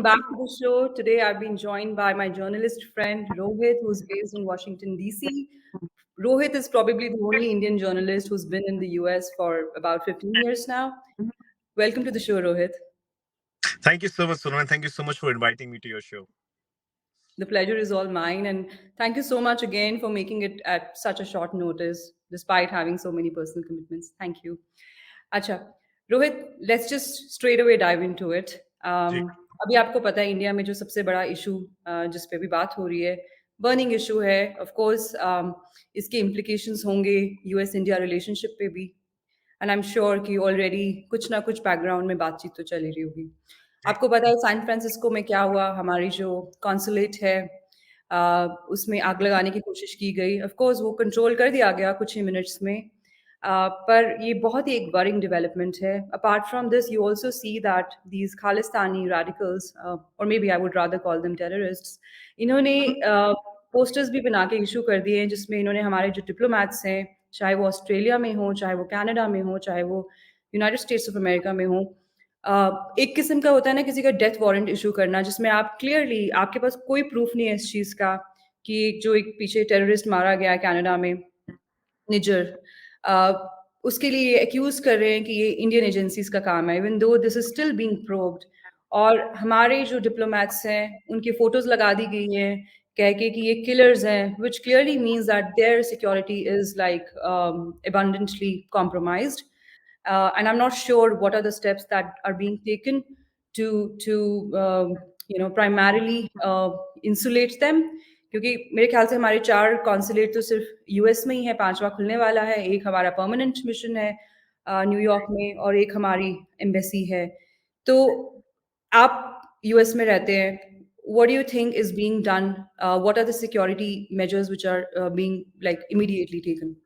back to the show. Today I've been joined by my journalist friend Rohit, who's based in Washington, D.C. Rohit is probably the only Indian journalist who's been in the US for about 15 years now. Welcome to the show, Rohit. Thank you so much, Sunan. Thank you so much for inviting me to your show. The pleasure is all mine. And thank you so much again for making it at such a short notice, despite having so many personal commitments. Thank you. Acha, Rohit, let's just straight away dive into it. जी अभी आपको पता है India में जो सबसे बड़ा issue जिस पे भी बात हो रही है बर्निंग इशू है ऑफ कोर्स इसके इम्प्लीकेशंस होंगे यूएस इंडिया रिलेशनशिप पे भी एंड आई एम श्योर कि ऑलरेडी कुछ ना कुछ बैकग्राउंड में बातचीत तो चल ही रही होगी जी आपको पता है सैन फ्रांसिस्को में क्या हुआ हमारी जो कॉन्सुलेट है उसमें आग लगाने की कोशिश की गई ऑफ कोर्स वो कंट्रोल कर दिया गया कुछ ही मिनट्स में पर ये बहुत ही एक वरिंग डेवलपमेंट है apart from this you also see that these Khalistani radicals और may be I would rather call them terrorists इन्होंने पोस्टर्स भी बना के इशू कर दिए हैं जिसमें इन्होंने हमारे जो डिप्लोमैट्स हैं चाहे वो ऑस्ट्रेलिया में हो चाहे वो कनाडा में हो चाहे वो यूनाइटेड स्टेट्स ऑफ अमेरिका में हो एक किस्म का होता है ना किसी का डेथ वारंट इशू करना जिसमें आप क्लियरली आपके पास कोई प्रूफ नहीं है इस चीज़ का कि जो एक पीछे टेररिस्ट मारा गया है कनाडा में निजर उसके लिए एक्यूज कर रहे हैं कि ये इंडियन एजेंसीज का काम है even though this is still being probed और हमारे जो डिप्लोमैट्स हैं उनकी फोटोज लगा दी गई हैं कह के कि ये किलर्स हैं which clearly means that their security is like abundantly compromised and I'm not sure what are the steps that are being taken to primarily insulate them क्योंकि मेरे ख्याल से हमारे 4 कॉन्सुलेट तो सिर्फ यूएस में ही है 5वां खुलने वाला है एक हमारा परमानेंट मिशन है न्यूयॉर्क में और एक हमारी एम्बेसी है तो आप यूएस में रहते हैं what do you think is being done what are the security measures which are being like immediately taken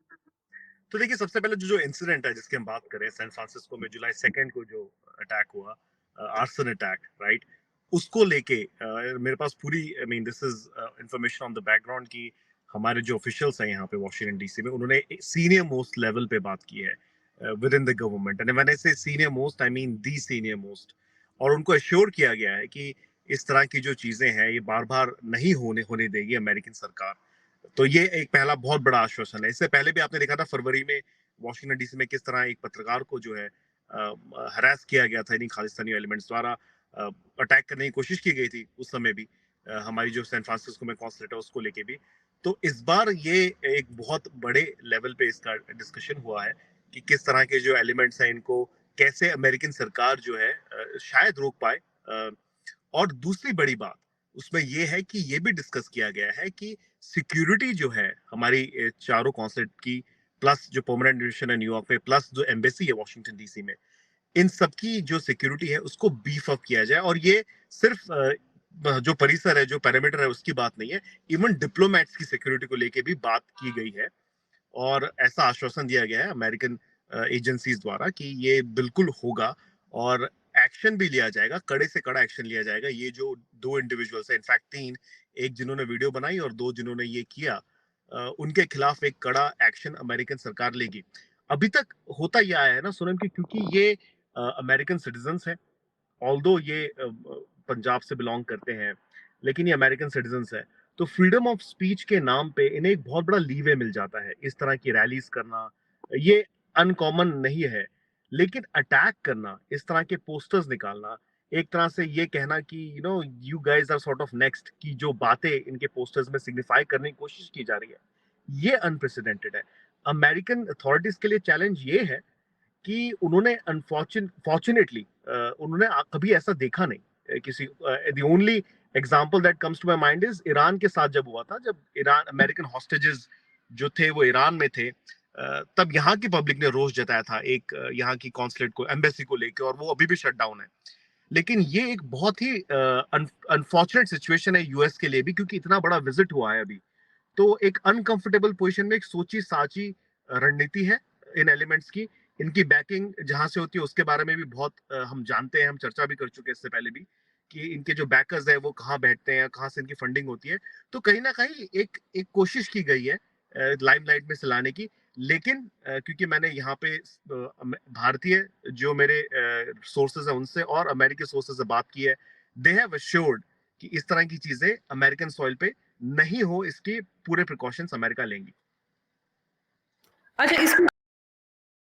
तो देखिए सबसे पहले जो इंसिडेंट है जिसकी हम बात करें सैन फ्रांसिस्को में जुलाई 2 को जो अटैक हुआ आर्सन अटैक राइट उसको लेके मेरे पास पूरी I mean this is information on the background की हमारे जो ऑफिशियल्स हैं यहाँ पे वॉशिंगटन डीसी में उन्होंने सीनियर मोस्ट लेवल पे बात की है within the government and when I say senior most I mean the senior most और उनको एश्योर किया गया है कि इस तरह की जो चीजें हैं ये बार बार नहीं होने देगी अमेरिकन सरकार तो ये एक पहला बहुत बड़ा आश्वासन है इससे पहले भी आपने देखा था फरवरी में वॉशिंगटन डीसी में किस तरह एक पत्रकार को जो है हरास किया गया था इन खालिस्तानी एलिमेंट्स द्वारा अटैक करने की कोशिश की गई थी उस समय भी हमारी जो सैन फ्रांसिस्को में कॉन्सुलेट है उसको लेके भी तो इस बार ये एक बहुत बड़े लेवल पे इसका डिस्कशन हुआ है कि किस तरह के जो एलिमेंट्स हैं इनको कैसे अमेरिकन सरकार जो है शायद रोक पाए और दूसरी बड़ी बात उसमें ये है कि ये भी डिस्कस किया गया है कि सिक्योरिटी जो है हमारी चारों कॉन्सुलेट की प्लस जो परमानेंट मिशन है न्यूयॉर्क में प्लस जो एम्बेसी है वॉशिंगटन डीसी में इन सबकी जो सिक्योरिटी है उसको बीफ अप किया जाए और ये सिर्फ जो परिसर है जो पैरामीटर है उसकी बात नहीं है इवन डिप्लोमेट्स की सिक्योरिटी को लेके भी बात की गई है और ऐसा आश्वासन दिया गया है अमेरिकन एजेंसीज द्वारा कि ये बिल्कुल होगा और एक्शन भी लिया जाएगा कड़े से कड़ा एक्शन लिया जाएगा ये जो 2 इंडिविजुअल्स है इनफैक्ट 3 एक जिन्होंने वीडियो बनाई और 2 जिन्होंने ये किया उनके खिलाफ एक कड़ा एक्शन अमेरिकन सरकार लेगी अभी तक होता यह आया है ना सोनम की क्योंकि ये अमेरिकन सिटीजन्स हैं ऑल्दो ये पंजाब से बिलोंग करते हैं लेकिन ये अमेरिकन सिटीजन्स है तो फ्रीडम ऑफ स्पीच के नाम पे इन्हें एक बहुत बड़ा लीवे मिल जाता है इस तरह की रैलीज करना ये अनकॉमन नहीं है लेकिन अटैक करना इस तरह के पोस्टर्स निकालना एक तरह से ये कहना कि you guys are sort of next की जो बातें इनके पोस्टर्स में सिग्निफाई करने की कोशिश की जा रही है ये अनप्रेसिडेंटेड है अमेरिकन अथॉरिटीज के लिए चैलेंज ये है कि उन्होंने फॉर्चुनेटली उन्होंने कभी ऐसा देखा नहीं किसी the only example that comes to my mind is Iran के साथ जब हुआ था जब ईरान अमेरिकन हॉस्टेजेस जो थे वो ईरान में थे तब यहाँ की पब्लिक ने रोष जताया था एक यहाँ की कॉन्सुलेट को एम्बेसी को लेकर और वो अभी भी शट डाउन है लेकिन ये एक बहुत ही अनफॉर्चुनेट सिचुएशन है यूएस के लिए भी क्योंकि इतना बड़ा विजिट हुआ है अभी तो एक अनकंफर्टेबल पोजीशन में एक सोची साची रणनीति है इन एलिमेंट्स की इनकी बैकिंग जहां से होती है उसके बारे में भी बहुत हम जानते हैं हम चर्चा भी कर चुके हैं इससे पहले भी कि इनके जो बैकर्स है वो कहाँ बैठते हैं कहाँ से इनकी फंडिंग होती है तो कहीं ना कहीं एक कोशिश की गई है लाइमलाइट में से लाने की लेकिन क्योंकि मैंने यहाँ पे भारतीय जो मेरे सोर्सेज है उनसे और अमेरिकी सोर्सेज से बात की है दे हैव अश्योर्ड कि इस तरह की चीजें अमेरिकन सॉइल पे नहीं हो, इसके पूरे प्रिकॉशंस अमेरिका लेंगी। अच्छा, इसको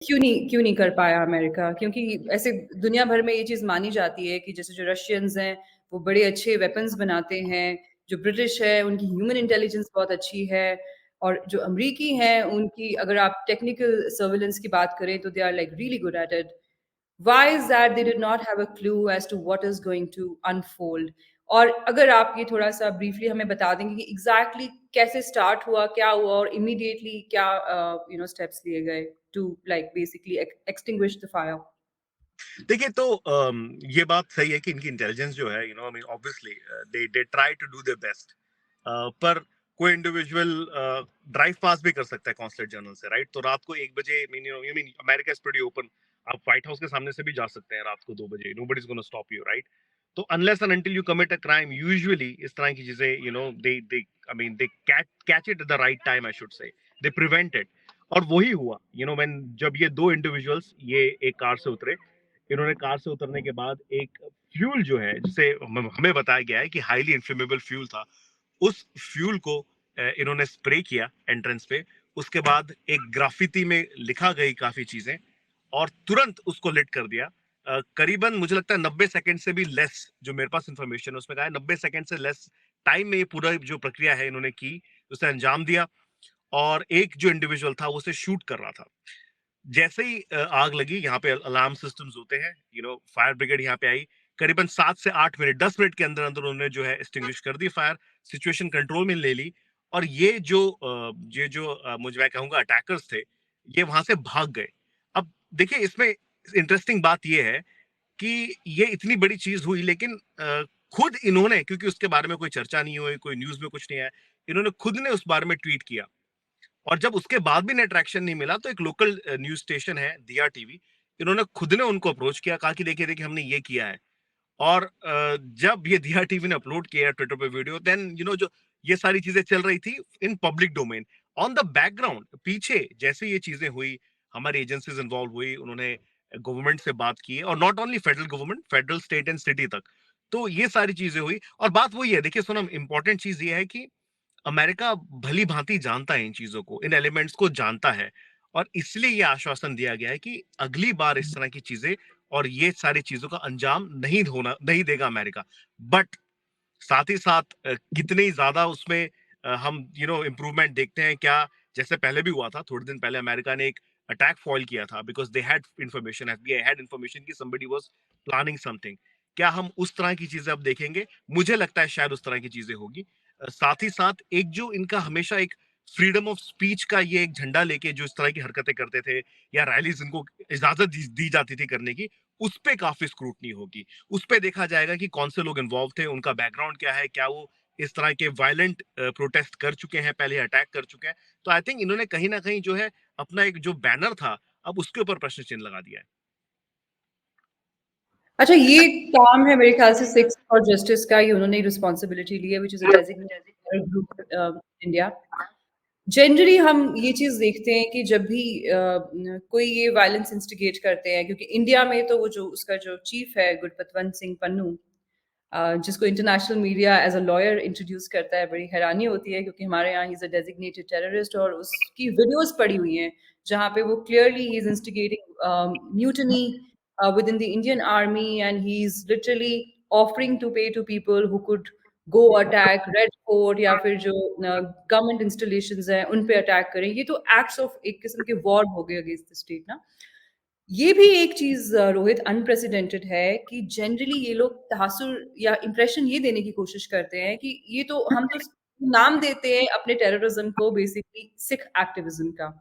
क्यों नहीं कर पाया अमेरिका? क्योंकि ऐसे दुनिया भर में ये चीज़ मानी जाती है कि जैसे जो रशियंस हैं, वो बड़े अच्छे वेपन्स बनाते हैं, जो ब्रिटिश है, उनकी ह्यूमन इंटेलिजेंस बहुत अच्छी है और जो अमरीकी हैं, उनकी अगर आप टेक्निकल सर्विलेंस की बात करें, तो they are like really good at it. Why is that they did not have a clue as to what is going to unfold? और अगर आप ये थोड़ा-सा ब्रीफली हमें बता देंगे कि एग्ज़ैक्टली कैसे स्टार्ट हुआ, क्या हुआ और इमीडिएटली क्या स्टेप्स लिए गए to like basically extinguish the fire? देखिए तो ये बात सही है कि इनकी इंटेलिजेंस जो है, I mean obviously they try to do their best, पर कोई इंडिविजुअल ड्राइव पास भी कर सकता है कॉन्सुलेट जनरल से, राइट? तो रात को 1 बजे, mean you mean America is pretty open, आप व्हाइट हाउस के सामने से भी जा सकते हैं रात को 2 बजे, nobody is gonna stop you, right? तो unless and until you commit a crime, usually इस तरह की चीजें, they I mean they catch it at the right time, I should say, they prevent it. और वही हुआ, व्हेन जब ये दो इंडिविजुअल्स ये एक कार से उतरे, इन्होंने कार से उतरने के बाद एक फ्यूल जो है, जिसे हमें बताया गया है कि हाईली इन्फ्लेमेबल फ्यूल था, उस फ्यूल को इन्होंने स्प्रे किया एंट्रेंस पे। उसके बाद एक ग्राफिती में लिखा गई काफी चीजें और तुरंत उसको लिट कर दिया। करीबन मुझे लगता है 90 सेकंड से भी लेस, जो मेरे पास इंफॉर्मेशन है उसमें कहा है 90 सेकंड से लेस टाइम में ये पूरा जो प्रक्रिया है इन्होंने की, उसे अंजाम दिया। और एक जो इंडिविजुअल था वो उसे शूट कर रहा था। जैसे ही आग लगी, यहाँ पे अलार्म सिस्टम्स होते हैं, फायर ब्रिगेड यहाँ पे आई। करीबन 7 से 8 मिनट, 10 मिनट के अंदर अंदर उन्होंने जो है एक्सटिंग्विश कर दी फायर, सिचुएशन कंट्रोल में ले ली। और ये जो मुझे मैं कहूंगा अटैकर्स थे, ये वहां से भाग गए। अब देखिए, इसमें इंटरेस्टिंग बात ये है कि ये इतनी बड़ी चीज हुई, लेकिन खुद इन्होंने, क्योंकि उसके बारे में कोई चर्चा नहीं हुई, कोई न्यूज में कुछ नहीं आया, इन्होंने खुद ने उस बारे में ट्वीट किया। और जब उसके बाद भी नेट ट्रैक्शन नहीं मिला, तो एक लोकल न्यूज स्टेशन है दिया टीवी, इन्होंने खुद ने उनको अप्रोच किया, कहा कि देखिए देखिए हमने ये किया है। और जब ये दिया टीवी ने अपलोड किया ट्विटर पे वीडियो, देन जो ये सारी चीजें चल रही थी in public domain, on the background पीछे जैसे ये चीजें हुई, हमारी एजेंसीज इन्वॉल्व हुई, उन्होंने गवर्नमेंट से बात की, और not only federal government, federal, state and city तक। तो ये सारी चीजें हुई, और बात वही है, देखिए सोनम, इंपॉर्टेंट चीज ये है कि अमेरिका भली भांति जानता है इन चीजों को, इन एलिमेंट्स को जानता है, और इसलिए ये आश्वासन दिया गया है कि अगली बार इस तरह की चीजें और ये सारी चीजों का अंजाम नहीं देगा अमेरिका। बट साथ ही साथ कितनी ज्यादा उसमें हम इम्प्रूवमेंट देखते हैं क्या? जैसे पहले भी हुआ था, थोड़े दिन पहले अमेरिका ने एक अटैक फॉइल किया था, because they had information, FBI had information कि समबडी वाज प्लानिंग समथिंग। क्या हम उस तरह की चीजें अब देखेंगे? मुझे लगता है शायद उस तरह की चीजें होगी। साथ ही साथ एक जो इनका हमेशा एक फ्रीडम ऑफ स्पीच का ये एक झंडा लेके जो इस तरह की हरकतें करते थे, या रैलीज इनको इजाजत दी जाती थी करने की, उस पे काफी स्क्रूटनी होगी। उस पे देखा जाएगा कि कौन से लोग इन्वॉल्व थे, उनका बैकग्राउंड क्या है, क्या वो इस तरह के वायलेंट प्रोटेस्ट कर चुके हैं, पहले अटैक कर चुके हैं। तो आई थिंक इन्होंने कहीं ना कहीं जो है अपना एक जो बैनर था, अब उसके ऊपर प्रश्न चिन्ह लगा दिया है। अच्छा, ये काम है मेरे ख्याल से सिक्स फॉर जस्टिस का, ये उन्होंने रिस्पॉन्सिबिलिटी ली है, which is a designated group India. Generally हम ये चीज़ देखते हैं कि जब भी कोई ये वायलेंस इंस्टिगेट करते हैं, क्योंकि इंडिया में तो वो जो उसका जो चीफ है गुरपतवंत सिंह पन्नू, जिसको international media as a lawyer introduce करता है, बड़ी हैरानी होती है क्योंकि हमारे यहाँ he is a designated terrorist, और उसकी वीडियोस पड़ी हुई हैं जहाँ पे वो clearly he is instigating mutiny within the Indian army, and he's literally offering to pay to people who could go attack Red Fort या फिर जो गवर्नमेंट इंस्टॉलेशंस हैं उन पे अटैक करें। ये तो एक्ट्स ऑफ एक किस्म के वॉर हो गए अगेंस्ट द स्टेट ना। ये भी एक चीज़ रोहित अनप्रेसिडेंटेड है कि जनरली ये लोग तहासुर या इंप्रेशन ये देने की कोशिश करते हैं कि ये तो हम तो नाम देते हैं अपने टेररिज्म को बेसिकली सिख एक्टिविज्म का,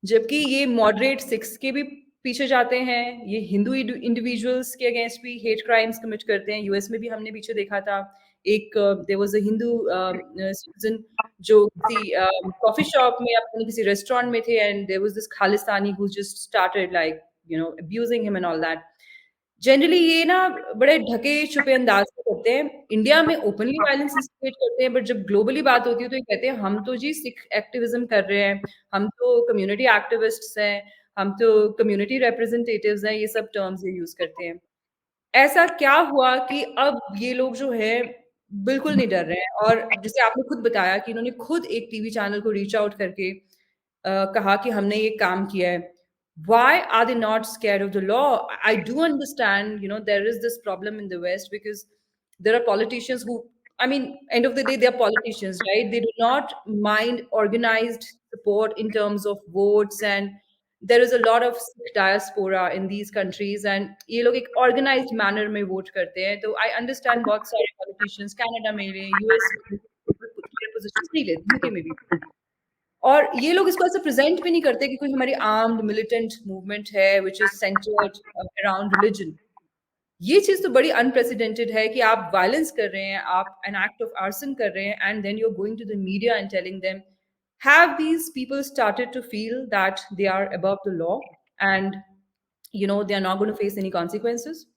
जबकि ये मॉडरेट सिक्स के भी पीछे जाते हैं, ये हिंदू इंडिविजुअल्स के अगेंस्ट भी हेट क्राइम्स कमिट करते हैं। यूएस में भी हमने पीछे देखा था, एक there was a Hindu citizen जो किसी कॉफी शॉप में या पता नहीं किसी रेस्टोरेंट में थे, and there was this Khalistani who just started like abusing him and all that. Generally ये ना बड़े ढके-छुपे अंदाज़ में करते हैं। इंडिया में ओपनली वायलेंस इंस्टिगेट करते हैं, बट जब ग्लोबली बात होती है तो ये कहते हैं हम तो जी सिख एक्टिविज़्म कर रहे हैं, हम तो कम्युनिटी एक्टिविस्ट्स हैं, हम तो कम्युनिटी रिप्रेजेंटेटिव्स हैं, ये सब टर्म्स ये यूज़ करते हैं। ऐसा क्या हुआ कि अब ये लोग जो है बिल्कुल नहीं डर रहे हैं, और जैसे आपने खुद बताया कि इन्होंने खुद एक टीवी चैनल को रीच आउट करके कहा कि हमने ये काम किया है। Why are they not scared of the law? I do understand, there is this problem in the West because there are politicians who, I mean, end of the day, they are politicians, right? They do not mind organized support in terms of votes, and there is a lot of Sikh diaspora in these countries, and ये लोग एक organized manner में vote करते हैं. तो I understand बहुत सारे politicians Canada में ले, US में positions नहीं लेते, UK में भी. और ये लोग इसको ऐसे प्रेजेंट भी नहीं करते कि कोई हमारी आर्म्ड मिलिटेंट मूवमेंट है which is centred around religion. ये चीज तो बड़ी अनप्रेसिडेंटेड है कि आप वायलेंस कर रहे हैं, आप एन एक्ट ऑफ आर्सन कर रहे हैं, and then you are going to the media and telling them, have these people started to feel that they are above the law and they are not going to face any consequences?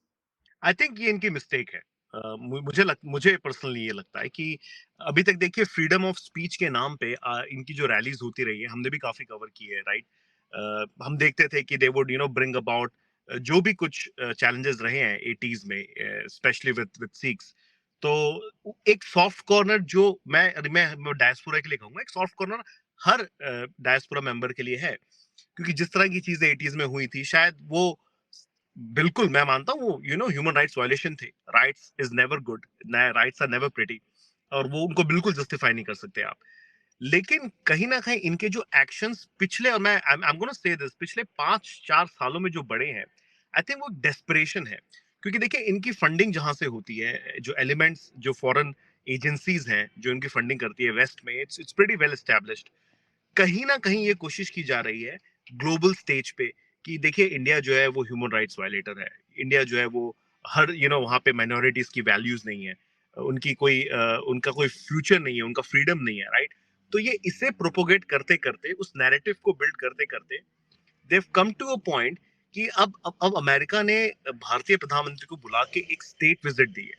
I think ये इनकी mistake है। मुझे personally ये लगता है कि अभी तक देखिए फ्रीडम ऑफ स्पीच के नाम पे इनकी जो रैलीज होती रही है, हमने भी काफी कवर की है, राइट। हम देखते थे कि दे वुड ब्रिंग अबाउट जो भी कुछ चैलेंजेस रहे हैं एटीज में, स्पेशली विद सिख्स। तो एक सॉफ्ट कॉर्नर जो मैं डायस्पोरा के लिए कहूंगा, एक सॉफ्ट कॉर्नर हर डायस्पोरा मेंबर के लिए है, क्योंकि जिस तरह की चीजें एटीज में हुई थी, शायद वो बिल्कुल मैं मानता हूँ वो ह्यूमन राइट्स वायलेशन थे। Riots is never good, riots are never pretty, और वो उनको बिल्कुल जस्टिफाई नहीं कर सकते आप। लेकिन कहीं ना कहीं इनके जो एक्शंस पिछले, और मैं I am gonna say this, पिछले 5-4 सालों में जो बड़े हैं, आई थिंक वो डेस्परेशन है। क्योंकि देखिए इनकी फंडिंग जहां से होती है, जो एलिमेंट्स, जो फॉरेन एजेंसीज हैं जो इनकी फंडिंग करती है वेस्ट में, इट्स प्रीटी वेल एस्टेब्लिश्ड। कहीं ना कहीं ये कोशिश की जा रही है ग्लोबल स्टेज पे कि देखिए इंडिया जो है वो ह्यूमन राइट्स वायलेटर है, इंडिया जो है वो हर वहाँ पे माइनॉरिटीज की वैल्यूज नहीं है, उनकी कोई उनका कोई फ्यूचर नहीं है, उनका फ्रीडम नहीं है, राइट। तो ये इसे प्रोपोगेट करते करते, उस नैरेटिव को बिल्ड करते करते, देव कम टू अ पॉइंट कि अब अमेरिका ने भारतीय प्रधानमंत्री को बुला के एक स्टेट विजिट दी है।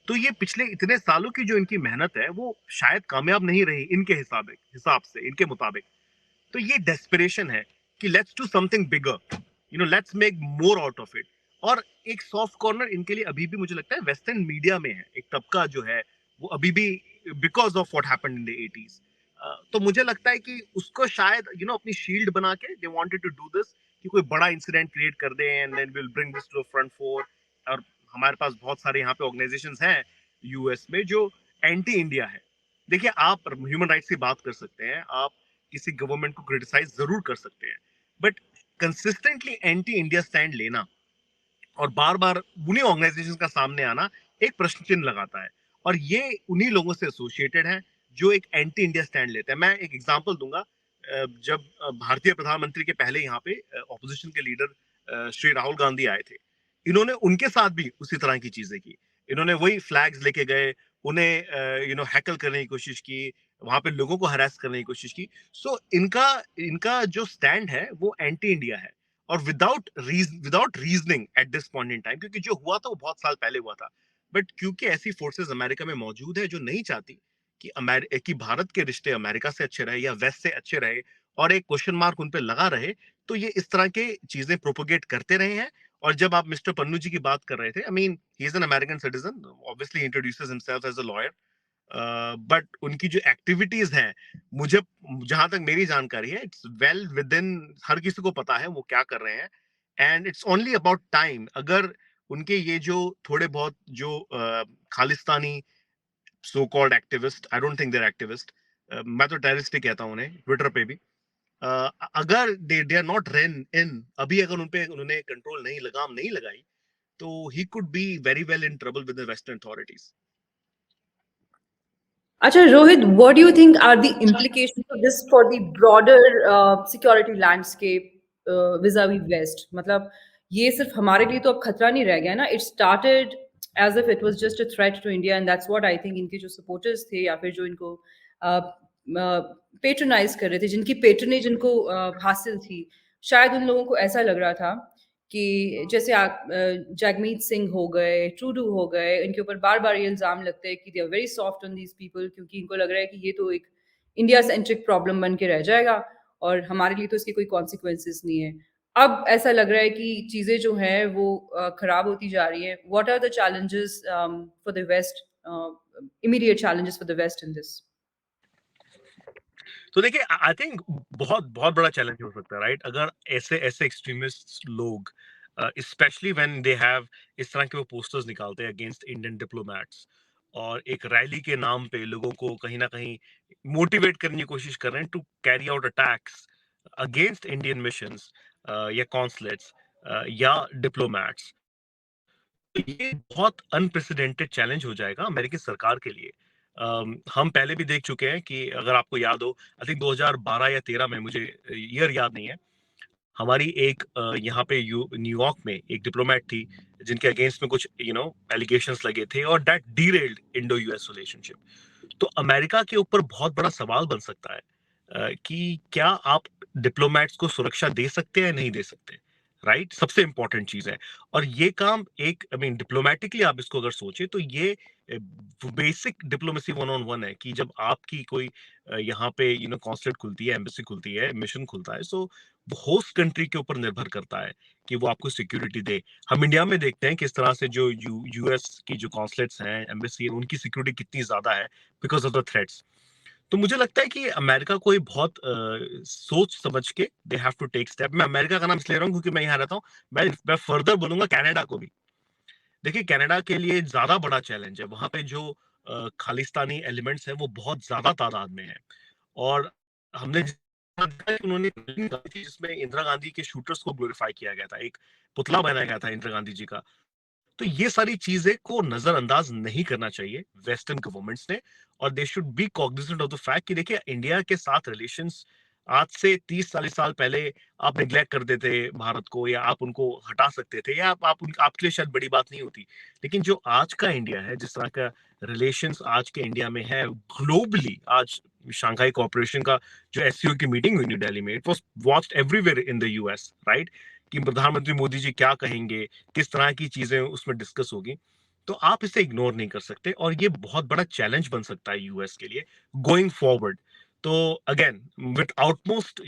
तो ये पिछले इतने सालों की जो इनकी मेहनत है वो शायद कामयाब नहीं रही इनके हिसाब से, इनके मुताबिक। तो ये डेस्परेशन है कि let's do something bigger, let's make more out of it. और एक सॉफ्ट कॉर्नर इनके लिए अभी भी मुझे लगता है वेस्टर्न मीडिया में है, एक तबका जो है वो अभी भी, because of what happened in the 80s। तो मुझे लगता है कि उसको शायद अपनी शील्ड बना के they wanted to do this, कि कोई बड़ा इंसिडेंट क्रिएट कर दे and then will bring this to front fore. और हमारे पास बहुत सारे यहाँ पे ऑर्गेनाइजेशंस हैं यूएस में जो एंटी इंडिया है। देखिए आप ह्यूमन राइट्स की बात कर सकते हैं, आप किसी गवर्नमेंट को क्रिटिसाइज जरूर कर सकते हैं, but consistently anti India stand लेना और बार बार उन्हीं ऑर्गेनाइजेशन का सामने आना एक प्रश्न चिन्ह लगाता है। और ये उन्हीं लोगों से एसोसिएटेड है जो एक एंटी इंडिया स्टैंड लेते हैं। मैं एक एग्जांपल दूंगा, जब भारतीय प्रधानमंत्री के पहले यहाँ पे ऑपोजिशन के लीडर श्री राहुल गांधी आए थे, इन्होंने उनके साथ भी उसी तरह की चीजें की। इन्होंने वही फ्लैग्स लेके गए, उन्हें हैकल करने की कोशिश की, वहां पे लोगों को हरास करने की कोशिश की। सो इनका इनका जो स्टैंड है वो एंटी इंडिया है, और without reasoning at this point in time, क्योंकि जो हुआ था वो बहुत साल पहले हुआ था। बट क्योंकि ऐसी फोर्सेस अमेरिका में मौजूद है जो नहीं चाहती कि भारत के रिश्ते अमेरिका से अच्छे रहे या वेस्ट से अच्छे रहे, और एक क्वेश्चन मार्क उन पे लगा रहे, तो ये इस तरह के चीजें प्रोपोगेट करते रहे हैं। और जब आप मिस्टर पन्नू जी की बात कर रहे थे, I mean he is an American citizen, obviously introduces himself as a lawyer, but उनकी जो एक्टिविटीज हैं, मुझे जहां तक मेरी जानकारी है, इट्स वेल विद इन, हर किसी को पता है वो क्या कर रहे हैं। And it's only about time, अगर उनके ये जो थोड़े बहुत जो Khalistani so called activist, I don't think there activist, मैं तो टेररिस्ट ही कहता हूँ उन्हें ट्विटर पे भी, अगर दे आर नॉट रेन इन, अभी अगर उन्होंने कंट्रोल नहीं, लगाम नहीं लगाई, तो he could be very well in trouble with the western authorities. Acha, Rohit, what do you think are the implications of this for the broader security landscape vis-a-vis West? मतलब ये सिर्फ हमारे लिए तो अब खतरा नहीं रह गया ना. It started as if it was just a threat to India, and that's what I think इनके जो supporters थे या फिर जो इनको पेट्रोनाइज कर रहे थे, जिनकी पेट्रनेज इनको हासिल थी, शायद उन लोगों को ऐसा लग रहा था कि जैसे जगमीत सिंह हो गए, ट्रूडू हो गए, इनके ऊपर बार-बार ये इल्ज़ाम लगते हैं कि they are very soft on these people, क्योंकि इनको लग रहा है कि ये तो एक इंडिया सेंट्रिक प्रॉब्लम बन के रह जाएगा और हमारे लिए तो इसके कोई कॉन्सिक्वेंसेस नहीं है। अब ऐसा लग रहा है कि चीज़ें जो हैं वो खराब होती जा रही हैं। What are the challenges for the West, immediate challenges for the West in this? तो देखिए आई थिंक बहुत बहुत बड़ा चैलेंज हो सकता है, राइट? अगर ऐसे ऐसे एक्सट्रीमिस्ट लोग स्पेशली व्हेन दे हैव इस तरह के वो पोस्टर्स निकालते हैं अगेंस्ट इंडियन डिप्लोमेट्स और एक रैली के नाम पे लोगों को कहीं ना कहीं मोटिवेट करने की कोशिश कर रहे हैं to carry out attacks against Indian missions या कॉन्सुलेट्स या डिप्लोमेट्स। तो ये बहुत अनप्रेसिडेंटेड चैलेंज हो जाएगा अमेरिकी सरकार के लिए। हम पहले भी देख चुके हैं कि अगर आपको याद हो, आई थिंक 2012 या 13 में, मुझे ईयर याद नहीं है, हमारी एक यहाँ पे न्यूयॉर्क में एक डिप्लोमेट थी जिनके अगेंस्ट में कुछ एलिगेशंस लगे थे और that derailed Indo US relationship. तो अमेरिका के ऊपर बहुत बड़ा सवाल बन सकता है कि क्या आप डिप्लोमेट्स को सुरक्षा दे सकते हैं या नहीं दे सकते, राइट? सबसे इंपॉर्टेंट चीज है। और ये काम एक आई मीन डिप्लोमेटिकली आप इसको अगर सोचे तो ये basic diplomacy one on one है कि जब आपकी कोई यहाँ पे कॉन्सुलेट खुलती है, एम्बेसी खुलती है, मिशन खुलता है, सो होस्ट कंट्री के ऊपर निर्भर करता है कि वो आपको सिक्योरिटी दे। हम इंडिया में देखते हैं किस तरह से जो यूएस की जो कॉन्सुलेट्स हैं, एम्बेसी है, उनकी सिक्योरिटी कितनी ज्यादा है बिकॉज ऑफ द थ्रेट्स। तो मुझे लगता है कि अमेरिका को ये बहुत सोच समझ के they have to take step. मैं अमेरिका का नाम इसलिए ले रहा हूँ क्योंकि मैं यहाँ रहता हूँ। मैं फर्दर बोलूंगा कनाडा को भी। देखिए कनाडा के लिए ज्यादा बड़ा चैलेंज है, वहां पे जो खालिस्तानी एलिमेंट्स हैं वो बहुत ज्यादा तादाद में है। और हमने देखा कि उन्होंने फिल्म निकाली थी जिसमें इंदिरा गांधी के शूटर्स को ग्लोरीफाई किया गया था, एक पुतला बनाया गया था इंदिरा गांधी जी का। तो ये सारी चीजें को नजरअंदाज नहीं करना चाहिए वेस्टर्न गवर्नमेंट्स ने। और they should be cognizant of the fact कि देखिए इंडिया के साथ रिलेशंस आज से 30-40 साल पहले आप निग्लेक्ट कर देते भारत को, या आप उनको हटा सकते थे, या आपके लिए शायद बड़ी बात नहीं होती। लेकिन जो आज का इंडिया है, जिस तरह का रिलेशंस आज के इंडिया में है ग्लोबली, आज शंघाई कोऑपरेशन का जो एससीओ की मीटिंग हुई न्यू दिल्ली में, it was watched everywhere in the US, right? कि प्रधानमंत्री मोदी जी क्या कहेंगे, किस तरह की चीजें उसमें डिस्कस होगी। तो आप इसे इग्नोर नहीं कर सकते और ये बहुत बड़ा चैलेंज बन सकता है यूएस के लिए गोइंग फॉरवर्ड। तो again, with outmost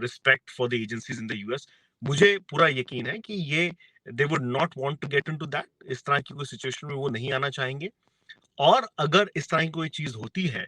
respect for the agencies in the US, मुझे पूरा यकीन है कि ये they would not want to get into that, इस तरह की कोई सिचुएशन में वो नहीं आना चाहेंगे। और अगर इस तरह की कोई चीज होती है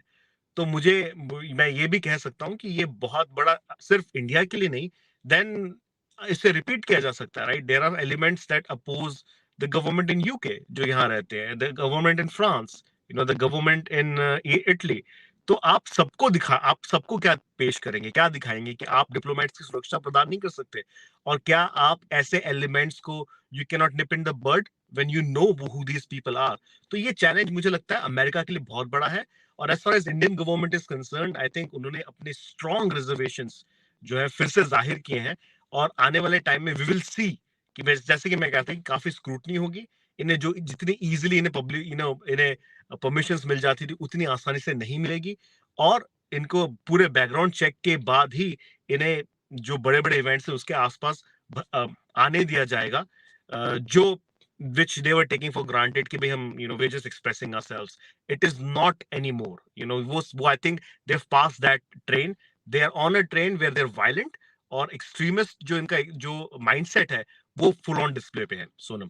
तो मैं ये भी कह सकता हूँ कि ये बहुत बड़ा सिर्फ इंडिया के लिए नहीं, देन इसे रिपीट किया जा सकता है, right? There are elements that oppose the government in UK जो यहाँ रहते हैं, the government in France, the government in Italy. तो आप सबको क्या पेश करेंगे, क्या दिखाएंगे कि आप डिप्लोमेट्स की सुरक्षा प्रदान नहीं कर सकते? और क्या आप ऐसे एलिमेंट्स को, you can not nip in the bird when you know who these people are. तो ये चैलेंज मुझे लगता है अमेरिका के लिए बहुत बड़ा है। और as far as Indian government is concerned, I think उन्होंने अपने स्ट्रॉन्ग रिजर्वेशंस जो है फिर से जाहिर किए हैं। और आने वाले टाइम में वी विल सी कि जैसे कि मैं कहता हूँ कि काफी स्क्रूटनी होगी। इन्हें जो जितनी इजीली इन्हें पब्लिक इन्हें परमिशंस मिल जाती थी उतनी आसानी से नहीं मिलेगी। और इनको पूरे बैकग्राउंड चेक के बाद ही इन्हें जो बड़े बड़े इवेंट्स है उसके आसपास आने दिया जाएगा, जो which they were taking for granted कि भाई हम we're just expressing ourselves. It is not anymore. वो I think they've passed that train. They are on a train where they're violent, और extremist जो इनका जो mindset है वो full on display पे है, सोनम।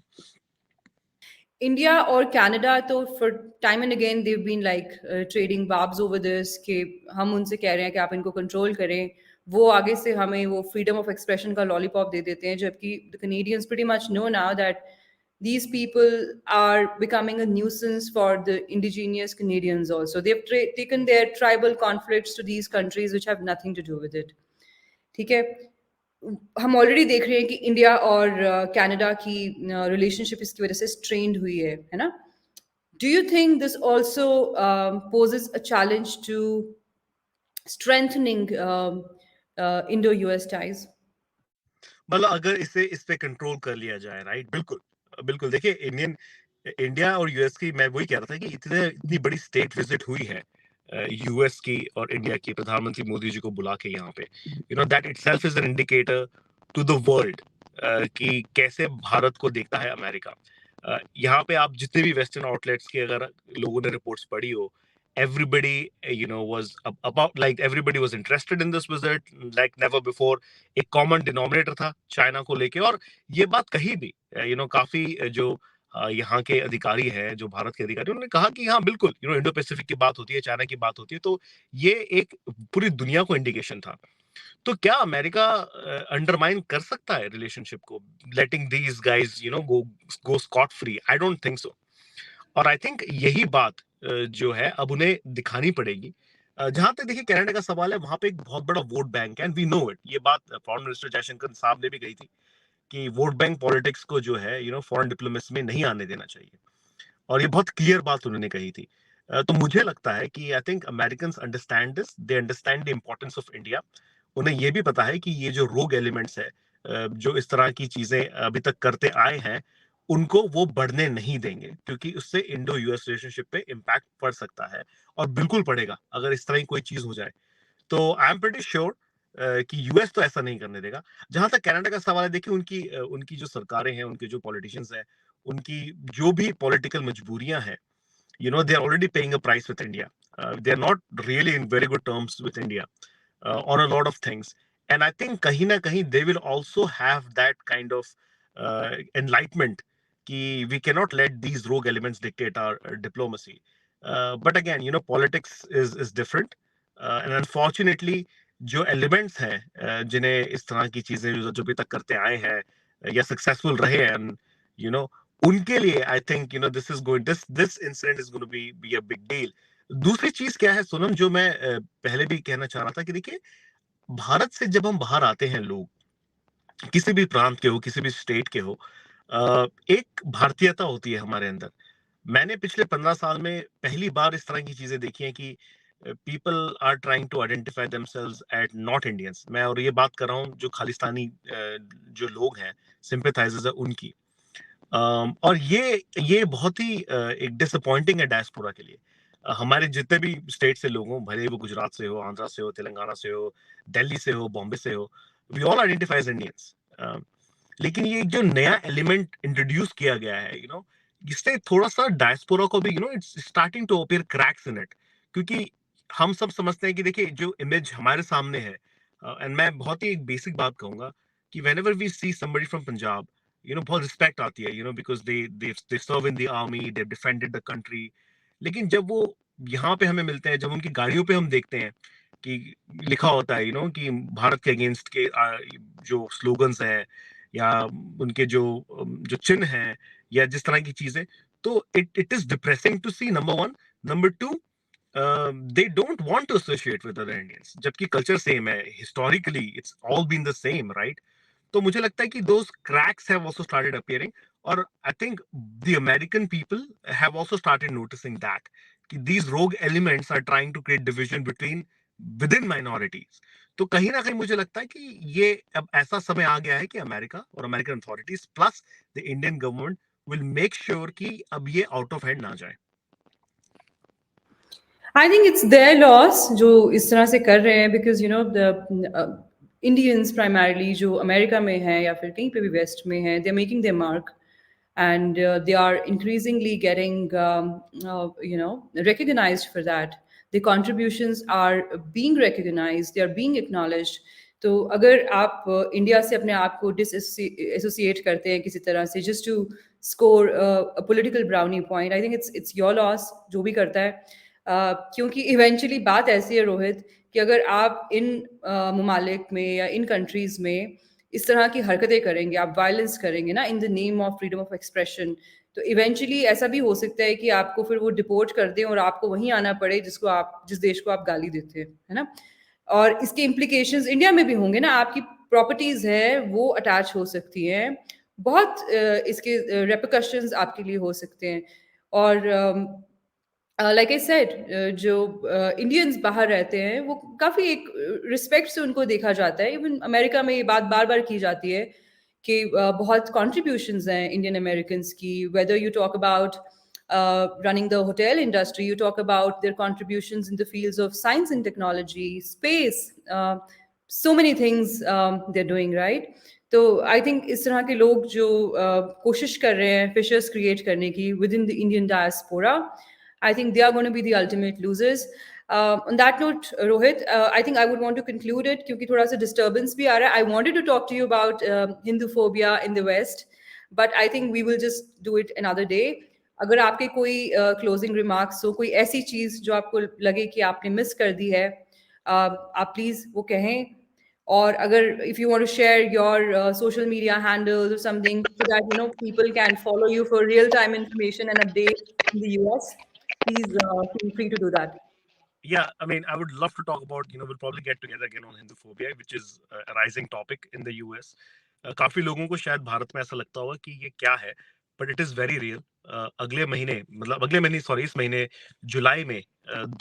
इंडिया और कनाडा तो for time and again they've been like trading barbs over this कि हम उनसे कह रहे हैं कि आप इनको कंट्रोल करें, वो आगे से हमें वो फ्रीडम ऑफ एक्सप्रेशन का लॉलीपॉप दे देते हैं, जबकि the Canadians pretty much know now that these people are becoming a nuisance for the indigenous Canadians also. They've taken their tribal conflicts to these countries which have nothing to do with it. ठीक है, हम already देख रहे हैं कि India और Canada की relationship इसकी वजह से स्ट्रेन्ड हुई है ना? Do you think this also poses a challenge to strengthening Indo US ties? मतलब अगर इसे इस पे कंट्रोल कर लिया जाए, राइट? बिल्कुल बिल्कुल। देखिए इंडिया और यूएस की, मैं वही कह रहा था कि इतनी बड़ी स्टेट विजिट हुई है यूएस की और इंडिया की, प्रधानमंत्री मोदी जी को बुला के यहाँ पे, that itself is an indicator to the world कि कैसे भारत को देखता है अमेरिका। यहाँ पे आप जितने भी वेस्टर्न आउटलेट्स के अगर लोगों ने रिपोर्ट्स पढ़ी हो, everybody was about, like everybody was interested in this visit like never before. एक common denominator था चाइना को लेके, और ये बात कही भी काफी जो यहाँ के अधिकारी हैं, जो भारत के अधिकारी, उन्होंने कहा कि हाँ बिल्कुल इंडो पैसिफिक की बात होती है, चाइना की बात होती है, तो ये एक पूरी दुनिया को इंडिकेशन था। तो क्या अमेरिका अंडरमाइन कर सकता है रिलेशनशिप को, letting these guys go scot free? I don't think so. और आई थिंक यही बात जो है अब उन्हें दिखानी पड़ेगी। जहां तक देखिए कनाडा का सवाल है, वहां पे एक बहुत बड़ा वोट बैंक है, एंड वी नो इट। ये बात फॉरेन मिनिस्टर जयशंकर साहब ने भी कही थी कि वोट बैंक पॉलिटिक्स को जो है फॉरेन डिप्लोमेसी में नहीं आने देना चाहिए, और ये बहुत क्लियर बात उन्होंने कही थी। तो मुझे लगता है कि I think Americans understand this, they understand the importance of India. उन्हें ये भी पता है कि ये जो रोग एलिमेंट्स है, जो इस तरह की चीजें अभी तक करते आए हैं, उनको वो बढ़ने नहीं देंगे, क्योंकि उससे इंडो यूएस रिलेशनशिप पे इम्पैक्ट पड़ सकता है, और बिल्कुल पड़ेगा अगर इस तरह की कोई चीज हो जाए। तो आई एम प्रीटी श्योर कि यूएस तो ऐसा नहीं करने देगा। जहां तक कनाडा का सवाल है, देखिए उनकी जो सरकारें हैं, उनके जो पॉलिटिशियंस हैं, उनकी जो भी पॉलिटिकल मजबूरियां हैं, they are already paying a price with India. They are not really in very good terms with India on a lot of things. And I think kahin na kahin they will also have that kind of enlightenment कि we cannot let these rogue elements dictate our diplomacy. But again, politics is different. And unfortunately, जो elements हैं जिन्हें इस तरह की चीजें जो अभी तक करते आए हैं या सक्सेसफुल रहे हैं, उनके लिए I think this incident is going to be a big deal. दूसरी चीज क्या है सोनम, जो मैं पहले भी कहना चाह रहा था, कि देखिए भारत से जब हम बाहर आते हैं लोग, किसी भी प्रांत के हो, किसी भी स्टेट के हो, एक भारतीयता होती है हमारे अंदर। मैंने पिछले 15 साल में पहली बार इस तरह की चीजें देखी हैं कि people are trying to identify themselves at not Indians. मैं और ये बात कर रहा हूँ जो खालिस्तानी जो लोग हैं, सिंपैथाइजर्स है, उनकी। और ये बहुत ही एक डिसअपॉइंटिंग है डायस्पोरा के लिए। हमारे जितने भी स्टेट से लोग हों, भले वो गुजरात से हो, आंध्रा से हो, तेलंगाना से हो, दिल्ली से हो, बॉम्बे से हो, we all identify as Indians. लेकिन ये जो नया एलिमेंट इंट्रोड्यूस किया गया है, इससे थोड़ा सा डायस्पोरा को भी it's starting to appear cracks in it. क्योंकि हम सब समझते हैं कि देखिए जो इमेज हमारे सामने है, एंड मैं बहुत ही एक बेसिक बात कहूंगा कि whenever we see somebody from Punjab, बहुत रिस्पेक्ट आती है, because they serve in the army, they defended the country. लेकिन जब वो यहाँ पे हमें मिलते हैं, जब उनकी गाड़ियों पे हम देखते हैं कि लिखा होता है कि भारत के अगेंस्ट के जो स्लोगन्स हैं, या उनके जो चिन्ह हैं, या जिस तरह की चीजें, तो it is depressing to see, number one. Number two, they don't want to associate with other Indians, जबकि कल्चर सेम है, historically it's all been the same, right? तो मुझे लगता है कि those cracks have also started appearing, और I think the American people have also started noticing that कि these rogue elements are trying to create division within minorities। तो कहीं ना कहीं मुझे लगता है कि ये अब ऐसा समय आ गया है कि अमेरिका और American authorities plus the Indian government will make sure कि अब ये आउट ऑफ हैंड ना जाए। I think it's their loss जो इस तरह से कर रहे हैं, because the Indians primarily जो अमेरिका में हैं या फिर कहीं पे भी वेस्ट में हैं, they're making their mark, and they are increasingly getting recognized for that. The contributions are being recognized, they are being acknowledged. तो अगर आप इंडिया से अपने आप को डिसएसोसिएट करते हैं किसी तरह से just to score a political brownie point, I think it's your loss जो भी करता है। क्योंकि इवेंचुअली बात ऐसी है रोहित, कि अगर आप इन ममालिक में या इन कंट्रीज़ में इस तरह की हरकतें करेंगे, आप वायलेंस करेंगे ना in the name of freedom of expression, तो इवेंचुअली ऐसा भी हो सकता है कि आपको फिर वो डिपोर्ट कर दें और आपको वहीं आना पड़े जिस देश को आप गाली देते हैं, है ना? और इसके इम्प्लीकेशंस इंडिया में भी होंगे ना, आपकी प्रॉपर्टीज़ है वो अटैच हो सकती हैं, बहुत इसके रेपरकशंस आपके लिए हो सकते हैं। और लाइक आई सेड, जो इंडियंस बाहर रहते हैं वो काफ़ी एक रिस्पेक्ट से उनको देखा जाता है। इवन अमेरिका में ये बात बार बार की जाती है कि बहुत कॉन्ट्रीब्यूशंस हैं इंडियन अमेरिकन्स की, whether you talk about running the hotel industry, you talk about their contributions in the fields of science and technology, space, so many things they're doing, right? तो आई थिंक इस तरह के लोग जो कोशिश कर रहे हैं फिशर्स क्रिएट करने की with in the Indian diaspora, I think they are going to be the ultimate losers. On that note, Rohit, I think I would want to conclude it क्योंकि थोड़ा सा disturbance भी आ रहा है. I wanted to talk to you about Hindu phobia in the West, but I think we will just do it another day. अगर आपके कोई closing remarks हो, कोई ऐसी चीज़ जो आपको लगे कि आपने मिस कर दी है, आप प्लीज़ वो कहें. और अगर if you want to share your social media handles or something so that people can follow you for real time information and updates in the US, please feel free to do that. Yeah, I mean, I would love to talk about, we'll probably get together again on Hinduphobia, which is a rising topic in the US. काफी लोगों को शायद भारत में ऐसा लगता होगा कि ये क्या है, but it is very real. अगले महीने, मतलब अगले महीने सॉरी, इस महीने जुलाई में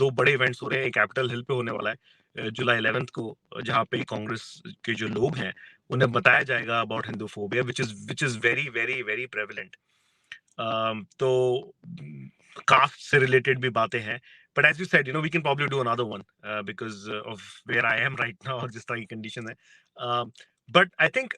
दो बड़े इवेंट्स हो रहे हैं. एक कैपिटल हिल पे होने वाला है जुलाई 11th को, जहाँ पे कांग्रेस के जो लोग हैं उन्हें बताया जाएगा about Hinduphobia, which is very very very prevalent. तो कास्ट से रिलेटेड भी बातें हैं. But as you said, we can probably do another one because of where I am right now, जिस तरह की condition है. But I think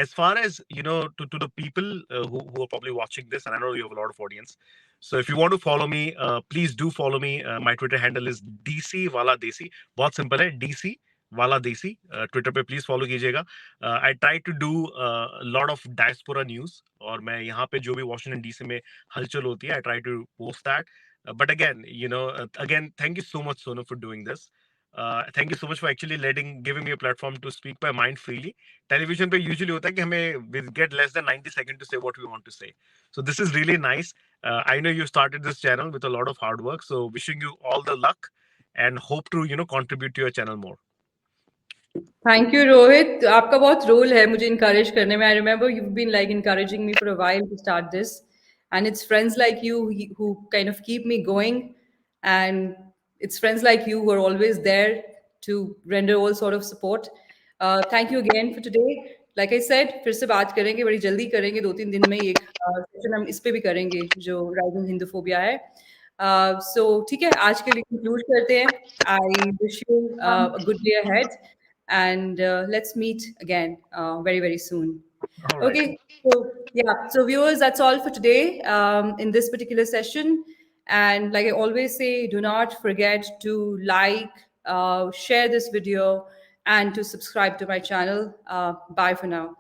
as far as, to the people who are probably watching this, and I know you have a lot of audience. So if you want to follow me, please do follow me. My Twitter handle is DC Wala Desi. बहुत simple है, DC Wala Desi. Twitter पे please follow कीजिएगा. I try to do a lot of diaspora news, और मैं यहाँ पे जो भी Washington DC में हलचल होती है, I try to post that. But again, again, thank you so much, Sonu, for doing this. Thank you so much for actually giving me a platform to speak my mind freely. Television पे usually होता है कि हमें we get less than 90 seconds to say what we want to say. So this is really nice. I know you started this channel with a lot of hard work. So wishing you all the luck and hope to, contribute to your channel more. Thank you, Rohit. आपका बहुत role है मुझे encourage करने में. I remember you've been like encouraging me for a while to start this, and it's friends like you who kind of keep me going, and it's friends like you who are always there to render all sort of support. Thank you again for today. Like I said, फिर से बात करेंगे, बड़ी जल्दी करेंगे, 2-3 दिन में एक सेशन हम इस पे भी करेंगे जो राइजिंग हिंदूफोबिया है. So ठीक है, आज के लिए conclude करते हैं. I wish you a good day ahead. And let's meet again very, very soon. All right. Okay, so viewers, that's all for today in this particular session. And like I always say, do not forget to like, share this video, and to subscribe to my channel. Bye for now.